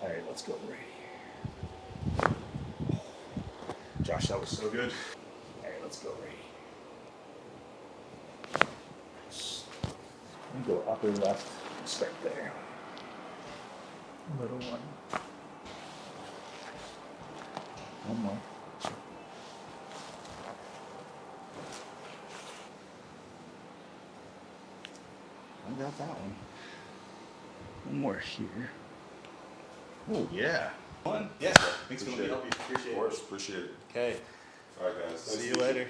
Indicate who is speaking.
Speaker 1: All right, let's go right here. Josh, that was so good. All right, let's go right here. Go upper left, start there. Little one. One more. I got that one. One more here. Oh, yeah.
Speaker 2: One? Yeah. Thanks for letting me help you. Appreciate it.
Speaker 3: Of course, appreciate it.
Speaker 2: Okay.
Speaker 3: All right, guys.
Speaker 2: See you later.